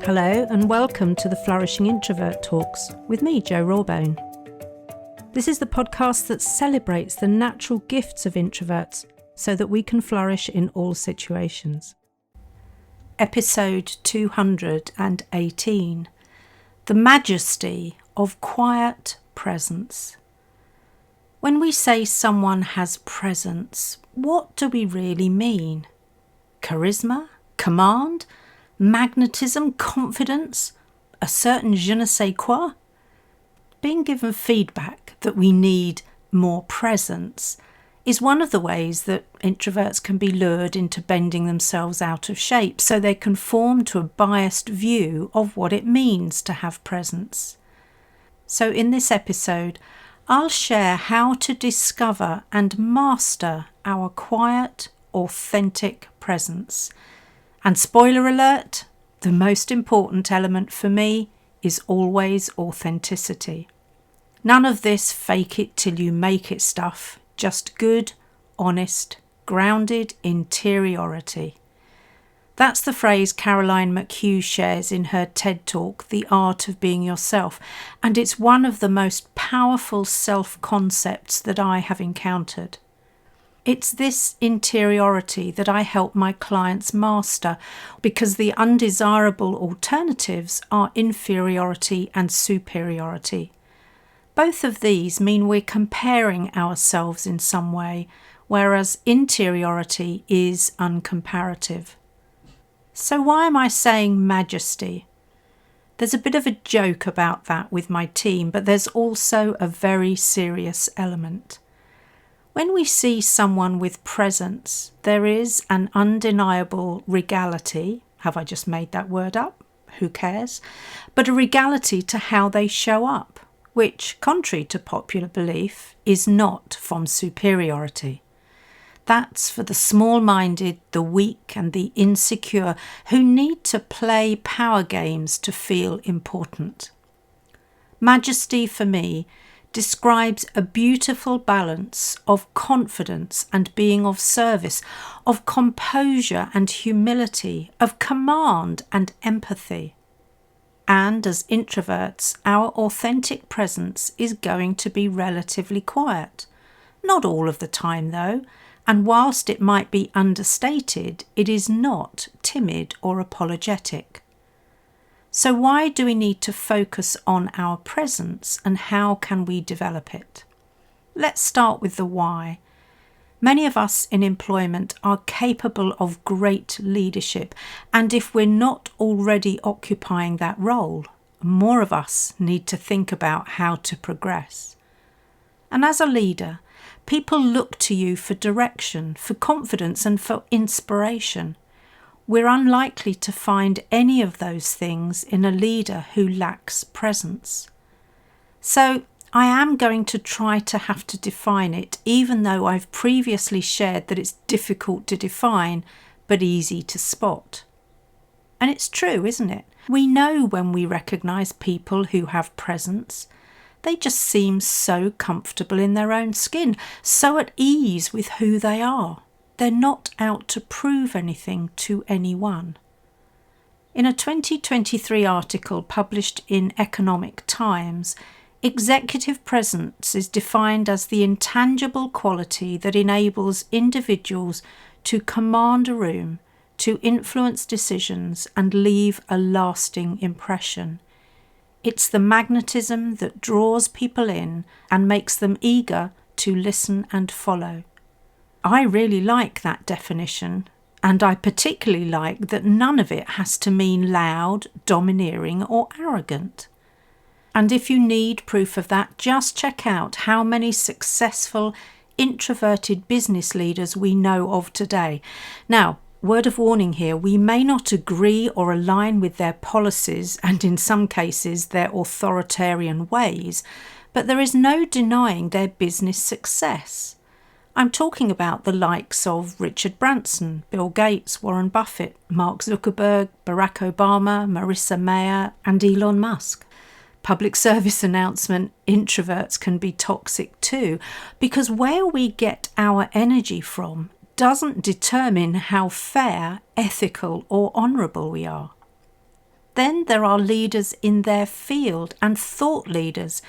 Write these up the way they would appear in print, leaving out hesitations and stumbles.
Hello and welcome to the Flourishing Introvert Talks with me, Jo Rawbone. This is the podcast that celebrates the natural gifts of introverts so that we can flourish in all situations. Episode 218, The Majesty of Quiet Presence. When we say someone has presence, what do we really mean? Charisma? Command? Magnetism? Confidence? A certain je ne sais quoi? Being given feedback that we need more presence is one of the ways that introverts can be lured into bending themselves out of shape so they conform to a biased view of what it means to have presence. So in this episode, I'll share how to discover and master our quiet, authentic presence. And spoiler alert, the most important element for me is always authenticity. None of this fake it till you make it stuff, just good, honest, grounded interiority. That's the phrase Caroline McHugh shares in her TED Talk, The Art of Being Yourself, and it's one of the most powerful self-concepts that I have encountered. It's this interiority that I help my clients master because the undesirable alternatives are inferiority and superiority. Both of these mean we're comparing ourselves in some way, whereas interiority is uncomparative. So why am I saying majesty? There's a bit of a joke about that with my team, but there's also a very serious element. When we see someone with presence, there is an undeniable regality. Have I just made that word up? Who cares? But a regality to how they show up, which, contrary to popular belief, is not from superiority. That's for the small-minded, the weak and the insecure who need to play power games to feel important. Majesty, for me, describes a beautiful balance of confidence and being of service, of composure and humility, of command and empathy. And as introverts, our authentic presence is going to be relatively quiet. Not all of the time though, and whilst it might be understated, it is not timid or apologetic. So why do we need to focus on our presence and how can we develop it? Let's start with the why. Many of us in employment are capable of great leadership, and if we're not already occupying that role, more of us need to think about how to progress. And as a leader, people look to you for direction, for confidence and for inspiration. We're unlikely to find any of those things in a leader who lacks presence. So I am going to try to have to define it, even though I've previously shared that it's difficult to define, but easy to spot. And it's true, isn't it? We know when we recognise people who have presence. They just seem so comfortable in their own skin, so at ease with who they are. They're not out to prove anything to anyone. In a 2023 article published in Economic Times, executive presence is defined as the intangible quality that enables individuals to command a room, to influence decisions and leave a lasting impression. It's the magnetism that draws people in and makes them eager to listen and follow. I really like that definition, and I particularly like that none of it has to mean loud, domineering or arrogant. And if you need proof of that, just check out how many successful introverted business leaders we know of today. Now, word of warning here, we may not agree or align with their policies and in some cases their authoritarian ways, but there is no denying their business success. I'm talking about the likes of Richard Branson, Bill Gates, Warren Buffett, Mark Zuckerberg, Barack Obama, Marissa Mayer, and Elon Musk. Public service announcement, introverts can be toxic too, because where we get our energy from doesn't determine how fair, ethical, or honourable we are. Then there are leaders in their field and thought leaders,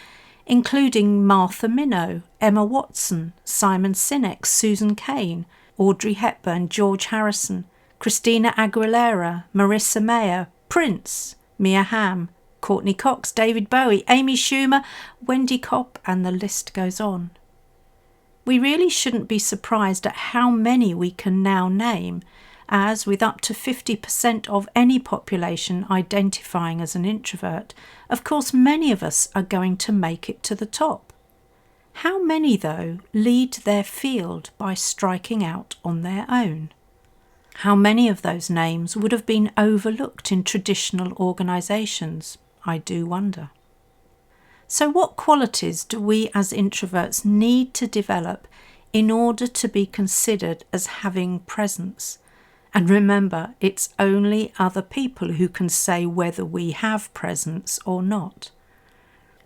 including Martha Minow, Emma Watson, Simon Sinek, Susan Cain, Audrey Hepburn, George Harrison, Christina Aguilera, Marissa Mayer, Prince, Mia Hamm, Courtney Cox, David Bowie, Amy Schumer, Wendy Kopp, and the list goes on. We really shouldn't be surprised at how many we can now name, as with up to 50% of any population identifying as an introvert, of course many of us are going to make it to the top. How many, though, lead their field by striking out on their own? How many of those names would have been overlooked in traditional organisations? I do wonder. So what qualities do we as introverts need to develop in order to be considered as having presence? And remember, it's only other people who can say whether we have presence or not.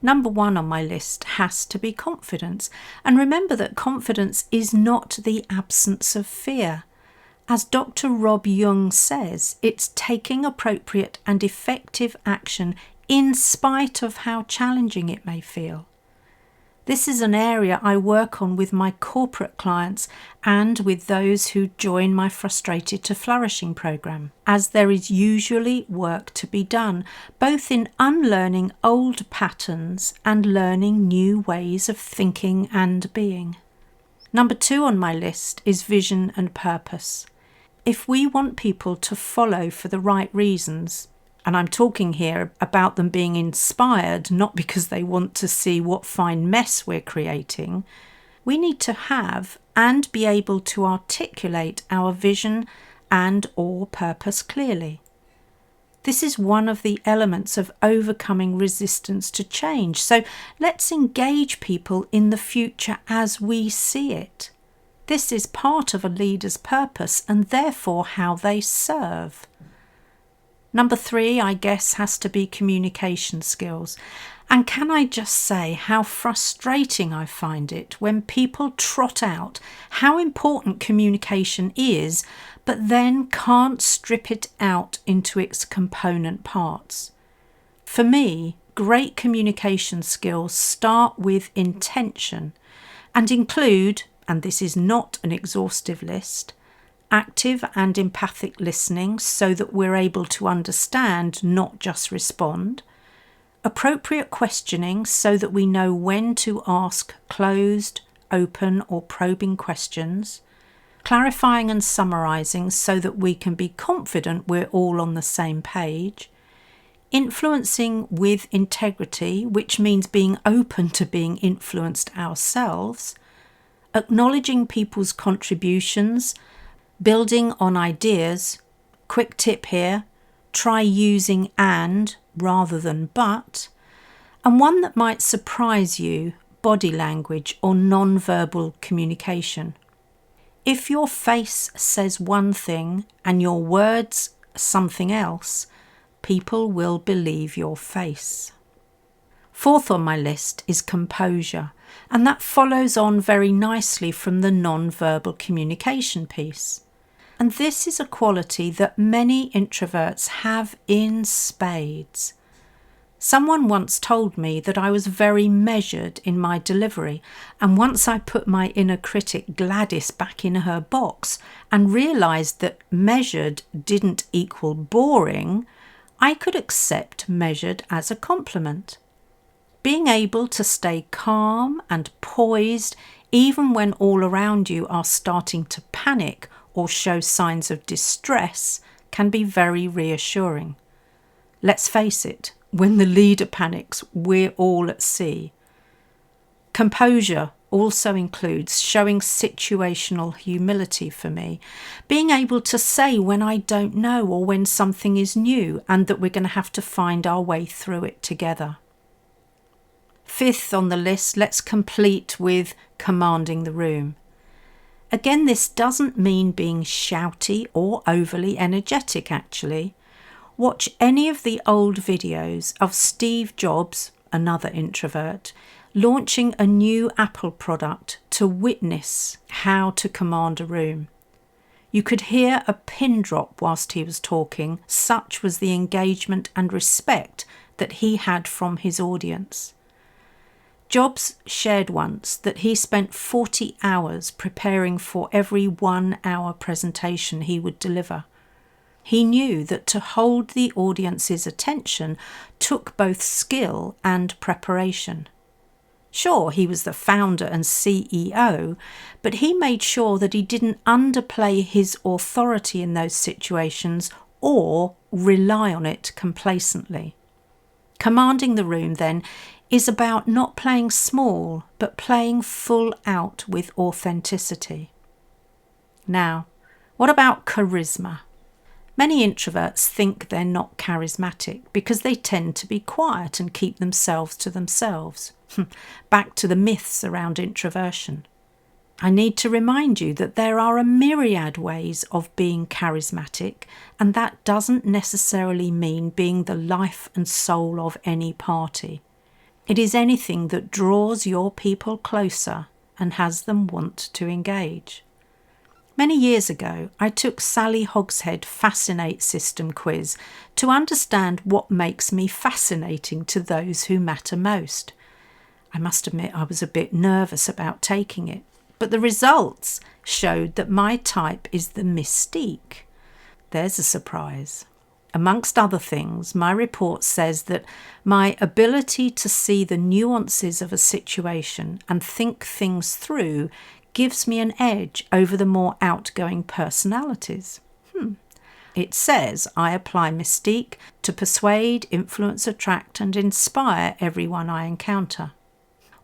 Number 1 on my list has to be confidence. And remember that confidence is not the absence of fear. As Dr. Rob Young says, it's taking appropriate and effective action in spite of how challenging it may feel. This is an area I work on with my corporate clients and with those who join my Frustrated to Flourishing program, as there is usually work to be done, both in unlearning old patterns and learning new ways of thinking and being. Number 2 on my list is vision and purpose. If we want people to follow for the right reasons, and I'm talking here about them being inspired, not because they want to see what fine mess we're creating, we need to have and be able to articulate our vision and or purpose clearly. This is one of the elements of overcoming resistance to change. So let's engage people in the future as we see it. This is part of a leader's purpose and therefore how they serve. Number 3, I guess, has to be communication skills. And can I just say how frustrating I find it when people trot out how important communication is, but then can't strip it out into its component parts. For me, great communication skills start with intention and include, and this is not an exhaustive list, active and empathic listening so that we're able to understand, not just respond, appropriate questioning so that we know when to ask closed, open or probing questions, clarifying and summarising so that we can be confident we're all on the same page, influencing with integrity, which means being open to being influenced ourselves, acknowledging people's contributions, building on ideas. Quick tip here, try using and rather than but. And one that might surprise you, body language or non-verbal communication. If your face says one thing and your words something else, people will believe your face. 4th on my list is composure, and that follows on very nicely from the non-verbal communication piece. And this is a quality that many introverts have in spades. Someone once told me that I was very measured in my delivery, and once I put my inner critic Gladys back in her box and realised that measured didn't equal boring, I could accept measured as a compliment. Being able to stay calm and poised even when all around you are starting to panic or show signs of distress can be very reassuring. Let's face it, when the leader panics, we're all at sea. Composure also includes showing situational humility for me, being able to say when I don't know or when something is new and that we're going to have to find our way through it together. 5th on the list, let's complete with commanding the room. Again, this doesn't mean being shouty or overly energetic, actually. Watch any of the old videos of Steve Jobs, another introvert, launching a new Apple product to witness how to command a room. You could hear a pin drop whilst he was talking, such was the engagement and respect that he had from his audience. Jobs shared once that he spent 40 hours preparing for every 1 hour presentation he would deliver. He knew that to hold the audience's attention took both skill and preparation. Sure, he was the founder and CEO, but he made sure that he didn't underplay his authority in those situations or rely on it complacently. Commanding the room, then, is about not playing small, but playing full out with authenticity. Now, what about charisma? Many introverts think they're not charismatic because they tend to be quiet and keep themselves to themselves. Back to the myths around introversion. I need to remind you that there are a myriad ways of being charismatic, and that doesn't necessarily mean being the life and soul of any party. It is anything that draws your people closer and has them want to engage. Many years ago, I took Sally Hogshead Fascinate System quiz to understand what makes me fascinating to those who matter most. I must admit I was a bit nervous about taking it, but the results showed that my type is the mystique. There's a surprise. Amongst other things, my report says that my ability to see the nuances of a situation and think things through gives me an edge over the more outgoing personalities. It says I apply mystique to persuade, influence, attract and inspire everyone I encounter.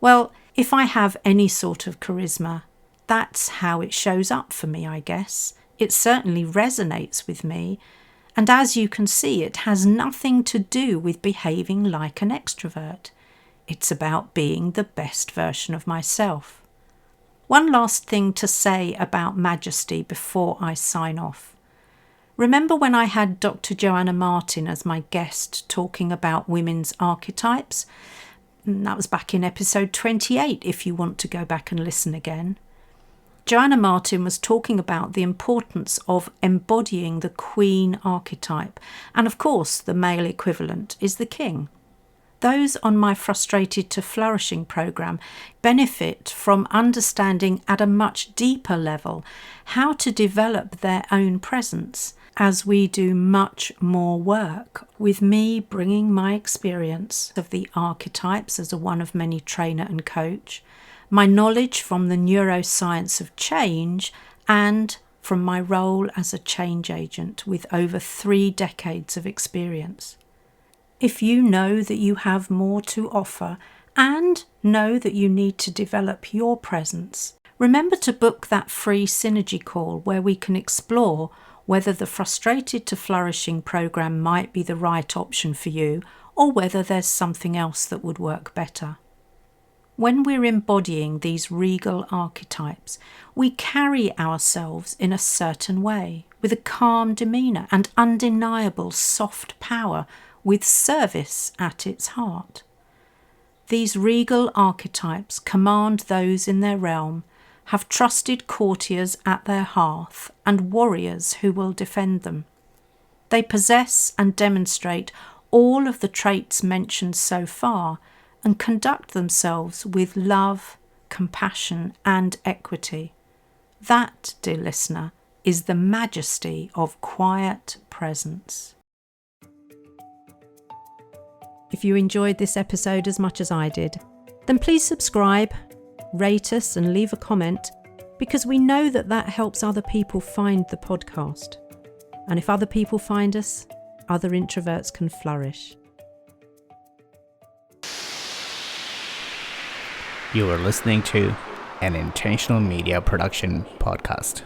Well, if I have any sort of charisma, that's how it shows up for me, I guess. It certainly resonates with me, and as you can see, it has nothing to do with behaving like an extrovert. It's about being the best version of myself. One last thing to say about Majesty before I sign off. Remember when I had Dr. Joanna Martin as my guest talking about women's archetypes? That was back in episode 28 if you want to go back and listen again. Joanna Martin was talking about the importance of embodying the queen archetype, and of course the male equivalent is the king. Those on my Frustrated to Flourishing programme benefit from understanding at a much deeper level how to develop their own presence as we do much more work, with me bringing my experience of the archetypes as a one of many trainer and coach, my knowledge from the neuroscience of change, and from my role as a change agent with over 3 decades of experience. If you know that you have more to offer and know that you need to develop your presence, remember to book that free synergy call where we can explore whether the Frustrated to Flourishing programme might be the right option for you or whether there's something else that would work better. When we're embodying these regal archetypes, we carry ourselves in a certain way, with a calm demeanour and undeniable soft power, with service at its heart. These regal archetypes command those in their realm, have trusted courtiers at their hearth, and warriors who will defend them. They possess and demonstrate all of the traits mentioned so far, and conduct themselves with love, compassion and equity. That, dear listener, is the majesty of quiet presence. If you enjoyed this episode as much as I did, then please subscribe, rate us and leave a comment, because we know that that helps other people find the podcast. And if other people find us, other introverts can flourish. You are listening to an Intentional Media Production podcast.